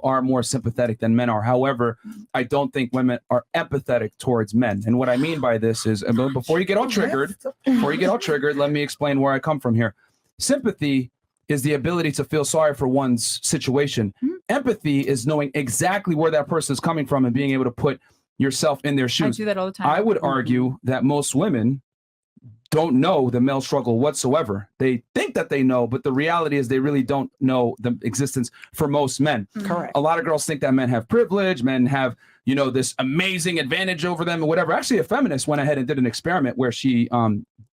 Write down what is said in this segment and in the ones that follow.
argue, are more sympathetic than men are. However, I don't think women are empathetic towards men. And what I mean by this is, before you get all triggered, let me explain where I come from here. Sympathy is the ability to feel sorry for one's situation. Empathy is knowing exactly where that person is coming from and being able to put yourself in their shoes. I do that all the time. I would argue that most women don't know the male struggle whatsoever. They think that they know, but the reality is they really don't know the existence for most men. Correct. A lot of girls think that men have privilege, men have, you know, this amazing advantage over them or whatever. Actually, a feminist went ahead and did an experiment where she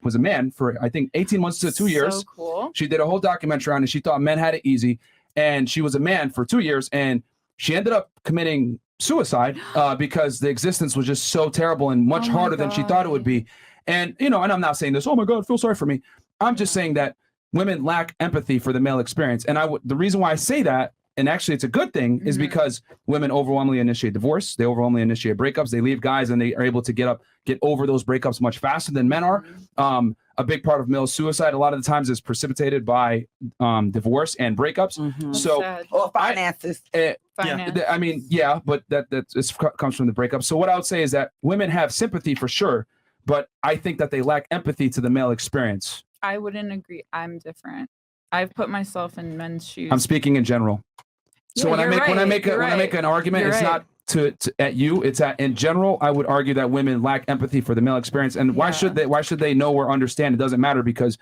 was a man for, I think, 18 months to 2 years. So cool. She did a whole documentary on it. She thought men had it easy. And she was a man for 2 years. And she ended up committing suicide because the existence was just so terrible and much harder than she thought it would be. And, you know, and I'm not saying this, oh my God, feel sorry for me. I'm just saying that women lack empathy for the male experience. And the reason why I say that, and actually it's a good thing, is because women overwhelmingly initiate divorce. They overwhelmingly initiate breakups. They leave guys and they are able to get over those breakups much faster than men are. A big part of male suicide a lot of the times is precipitated by divorce and breakups. So or finances. I mean, yeah, but that comes from the breakup. So what I would say is that women have sympathy for sure, but I think that they lack empathy to the male experience. I wouldn't agree. I'm different. I've put myself in men's shoes. I'm speaking in general. So when I make an argument, it's not at you, it's in general. I would argue that women lack empathy for the male experience. And why should they know or understand? It doesn't matter, because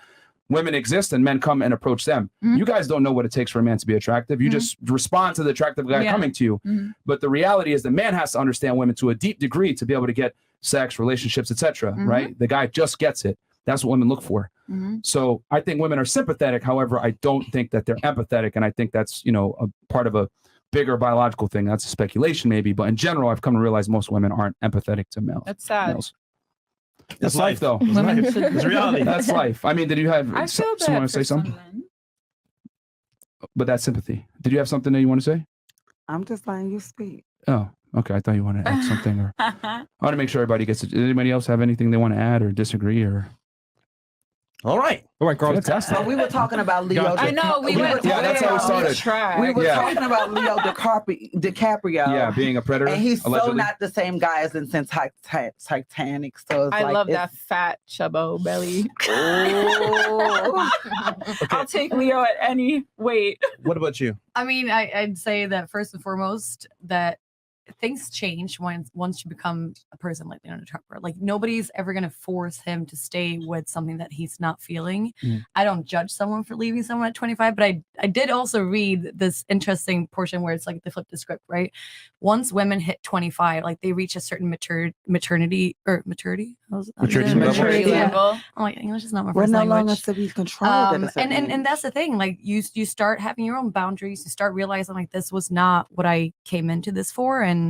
women exist and men come and approach them. You guys don't know what it takes for a man to be attractive. You just respond to the attractive guy coming to you. But the reality is the man has to understand women to a deep degree to be able to get sex, relationships, etc. Right? The guy just gets it. That's what women look for. So I think women are sympathetic. However, I don't think that they're empathetic. And I think that's, you know, a part of a bigger biological thing. That's a speculation maybe. But in general, I've come to realize most women aren't empathetic to males. That's sad. Males. That's life, though. It's reality. That's life. I mean, did you have someone want to say something? But that's sympathy. Did you have something that you want to say? I'm just letting you speak. Oh, okay. I thought you wanted to add something. Or I want to make sure everybody gets it. Does anybody else have anything they want to add or disagree or? All right, girl. So we were talking about Leo. I know we went. Yeah, that's how we started. We were talking about Leo DiCaprio. Yeah, being a predator. And he's allegedly. so not the same guy as in since Titanic. So it's I love that fat chubbo belly. I'll take Leo at any weight. What about you? I mean, I'd say that first and foremost that things change once you become a person like Leonardo DiCaprio. Like nobody's ever going to force him to stay with something that he's not feeling. I don't judge someone for leaving someone at 25, but I did also read this interesting portion where it's like they flip the script, right? Once women hit 25, like they reach a certain maturity level. I'm like, English is not my first language. We're no longer to be controlled. And that's the thing. Like you start having your own boundaries. You start realizing like this was not what I came into this for. And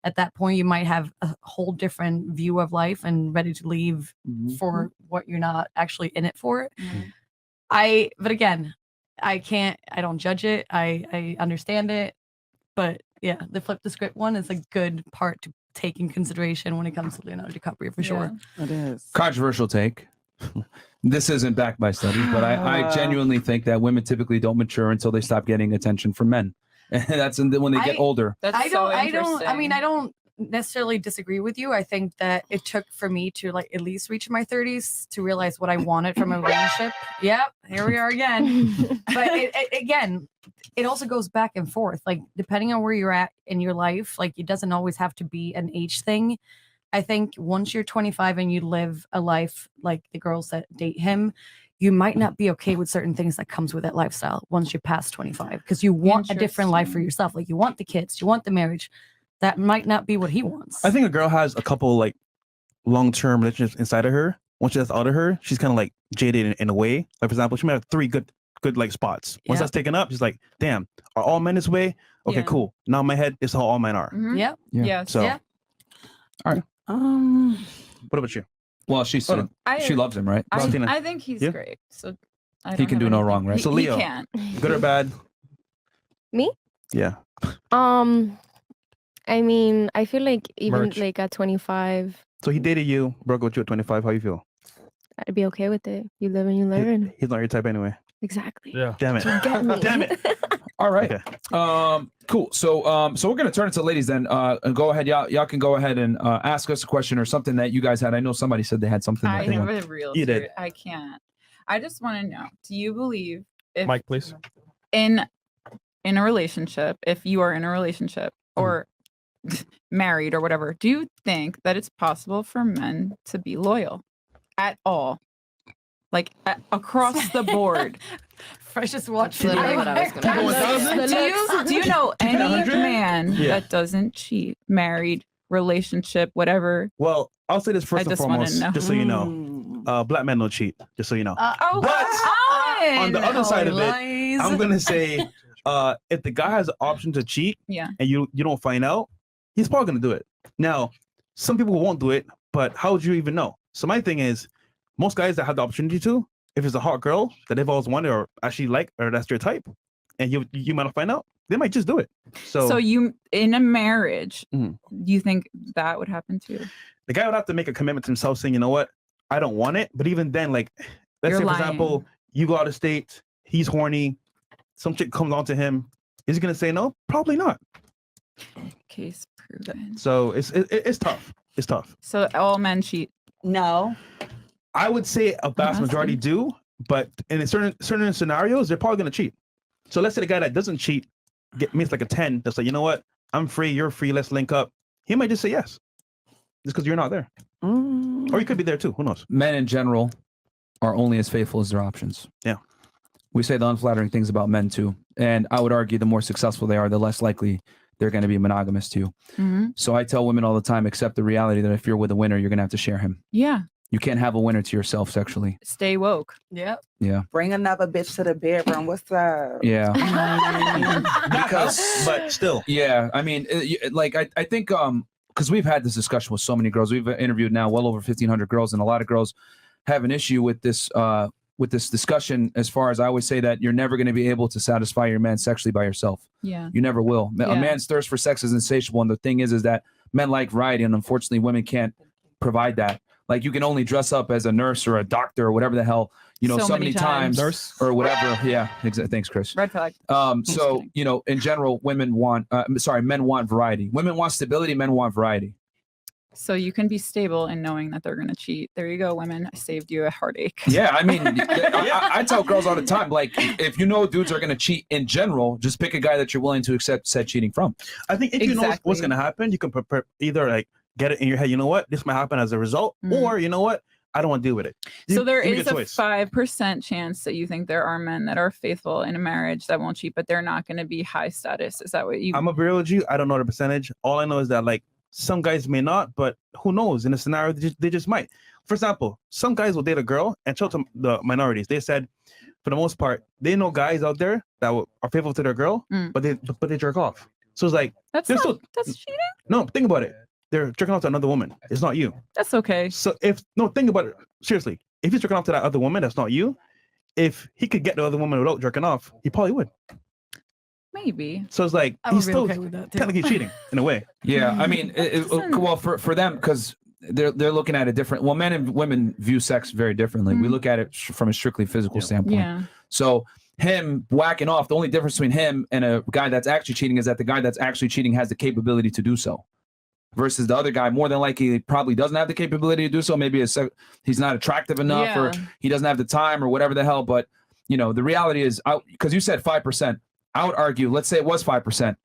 at that point, you might have a whole different view of life and ready to leave for what you're not actually in it for. But again, I don't judge it. I understand it. But yeah, the flip the script one is a good part to take in consideration when it comes to Leonardo DiCaprio for sure. It is. Controversial take. This isn't backed by studies, but I genuinely think that women typically don't mature until they stop getting attention from men. And that's when they get older. I don't necessarily disagree with you. I think that it took for me to like at least reach my 30s to realize what I wanted from a relationship. Yep, here we are again. But it also goes back and forth. Like depending on where you're at in your life, like it doesn't always have to be an age thing. I think once you're 25 and you live a life like the girls that date him, you might not be okay with certain things that comes with that lifestyle once you pass 25 because you want a different life for yourself. Like you want the kids, you want the marriage. That might not be what he wants. I think a girl has a couple like long-term relationships inside of her. Once she gets out of her, she's kind of like jaded in a way. Like for example, she might have 3 good like spots. Once that's taken up, she's like, damn, are all men this way? Okay, cool. Now in my head, it's how all men are. Yep. Yeah. So all right. What about you? Well, she said she loves him, right? I think he's great. So he can do no wrong, right? So Leo, he can't. Good or bad? Me? Yeah. I mean, I feel like even Merch. like at 25, So he dated you, broke with you at 25. How you feel? I'd be okay with it. You live and you learn. He's not your type anyway. Exactly. Yeah. Damn it. Get me. Damn it. All right. Okay. Cool. So we're gonna turn it to ladies then. And go ahead, y'all can go ahead and ask us a question or something that you guys had. I know somebody said they had something. I That they have want. a real. You did. I can't. I just want to know: do you believe if Mike, please. in a relationship, if you are in a relationship or married or whatever, do you think that it's possible for men to be loyal at all, like across the board? Freshest watch. That's literally what I was gonna say. Do you know any 100? man Yeah. that doesn't cheat, married, relationship, whatever? Well, I'll say this I first and just wanna foremost, know. just so you know. Black men don't cheat, just so you know. Oh, But on the other side of it, lies. I'm gonna say, if the guy has the option to cheat, yeah. and you don't find out, he's probably gonna do it. Now, some people won't do it, but how would you even know? So my thing is, most guys that have the opportunity to, if it's a hot girl that they've always wanted or actually like, or that's their type, and you might not find out, they might just do it. So you in a marriage, Mhm. you think that would happen too? the guy would have to make a commitment to himself, saying, you know what, I don't want it. But even then, like, let's You're say, for lying. example, you go out of state, he's horny, some chick comes on to him, is he gonna say no? Probably not. Case proven. So it's tough. It's tough. So all men cheat. No. I would say a vast majority do, but in certain scenarios, they're probably gonna cheat. So let's say the guy that doesn't cheat meets like a 10, that's like, you know what, I'm free, you're free, let's link up. He might just say yes, just because you're not there, or you could be there too. Who knows? Men in general are only as faithful as their options. Yeah. We say the unflattering things about men too, and I would argue the more successful they are, the less likely they're going to be monogamous to you. Mm-hmm. So I tell women all the time, accept the reality that if you're with a winner, you're going to have to share him. Yeah. You can't have a winner to yourself sexually. Stay woke. Yep. Yeah. Bring another bitch to the bedroom. What's up? Yeah. Because, but still, yeah. I mean, like I think because we've had this discussion with so many girls. We've interviewed now well over 1,500 girls, and a lot of girls have an issue with this discussion. As far as I always say that you're never going to be able to satisfy your man sexually by yourself. Yeah. You never will. A man's thirst for sex is insatiable, and the thing is that men like variety, and unfortunately, women can't provide that. Like you can only dress up as a nurse or a doctor or whatever the hell, so many times Nurse or whatever. Yeah, exactly. Thanks, Chris. Red flag. So in general, men want variety. Women want stability. Men want variety. So you can be stable in knowing that they're going to cheat. There you go, women. I saved you a heartache. Yeah, I mean, I tell girls all the time, like, if you know dudes are going to cheat in general, just pick a guy that you're willing to accept said cheating from. I think if you know what's going to happen, you can prepare, either like get it in your head, you know what, this might happen as a result, or you know what, I don't want to deal with it. So there is a 5% chance that you think there are men that are faithful in a marriage that won't cheat, but they're not going to be high status. Is that what you? I'm gonna be real with you. I don't know the percentage. All I know is that like some guys may not, but who knows? In a scenario, they just might. For example, some guys will date a girl and show to the minorities. They said, for the most part, they know guys out there that are faithful to their girl, but they jerk off. So it's like that's cheating. No, think about it. They're jerking off to another woman. It's not you. That's okay. So think about it seriously. If he's jerking off to that other woman, that's not you. If he could get the other woman without jerking off, he probably would. Maybe. So it's like I would he's be still okay with that, too. technically cheating in a way. Yeah, I mean, well, for them, because they're looking at it different. Well, men and women view sex very differently. We look at it from a strictly physical standpoint. Yeah. So him whacking off, the only difference between him and a guy that's actually cheating is that the guy that's actually cheating has the capability to do so. Versus the other guy, more than likely, probably doesn't have the capability to do so. Maybe he's not attractive enough, or he doesn't have the time, or whatever the hell. But the reality is, because you said 5%, I would argue, let's say it was 5%.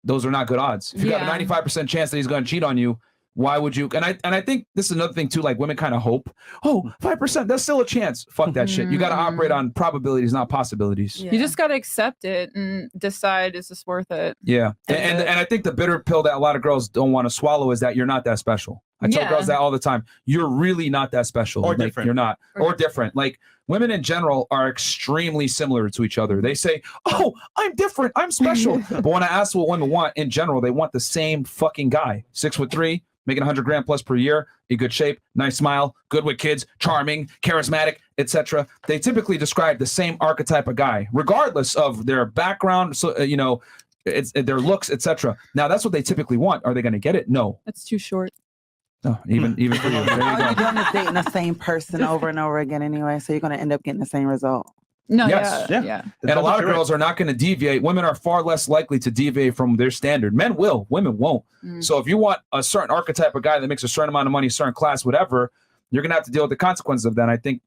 Those are not good odds. If you got a 95% chance that he's going to cheat on you, why would you? And I think this is another thing too. Like women kind of hope, 5%, that's still a chance. Fuck that shit. You got to operate on probabilities, not possibilities. You just got to accept it and decide, is this worth it? Yeah. And I think the bitter pill that a lot of girls don't want to swallow is that you're not that special. I tell girls that all the time. You're really not that special. Or different. You're not. Or different. Like women in general are extremely similar to each other. They say, oh, I'm different. I'm special. But when I ask what women want in general, they want the same fucking guy. 6'3", making 100 grand plus per year, in good shape, nice smile, good with kids, charming, charismatic, etc. They typically describe the same archetype of guy, regardless of their background, so it's their looks, etc. Now that's what they typically want. Are they going to get it? No. That's too short. No, even for you. There you All go. you're doing is dating the same person over and over again anyway, so you're going to end up getting the same result. No, Yes. yeah. And a lot of girls are not going to deviate. Women are far less likely to deviate from their standard. Men will, women won't. So if you want a certain archetype of guy that makes a certain amount of money, certain class, whatever, you're going to have to deal with the consequences of that. And I think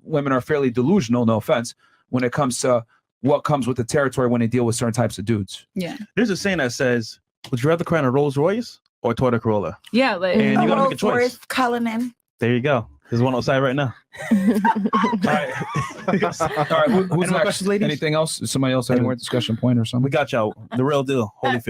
women are fairly delusional, no offense, when it comes to what comes with the territory when they deal with certain types of dudes. Yeah. There's a saying that says, would you rather cry in a Rolls Royce or a Toyota Corolla? Yeah. Like, And you got to make a choice. Cullinan. There you go. There's one outside right now. All right. Who's next? Questions, ladies? Anything else? Somebody else had a more discussion point or something? We got y'all. The real deal. Holyfield.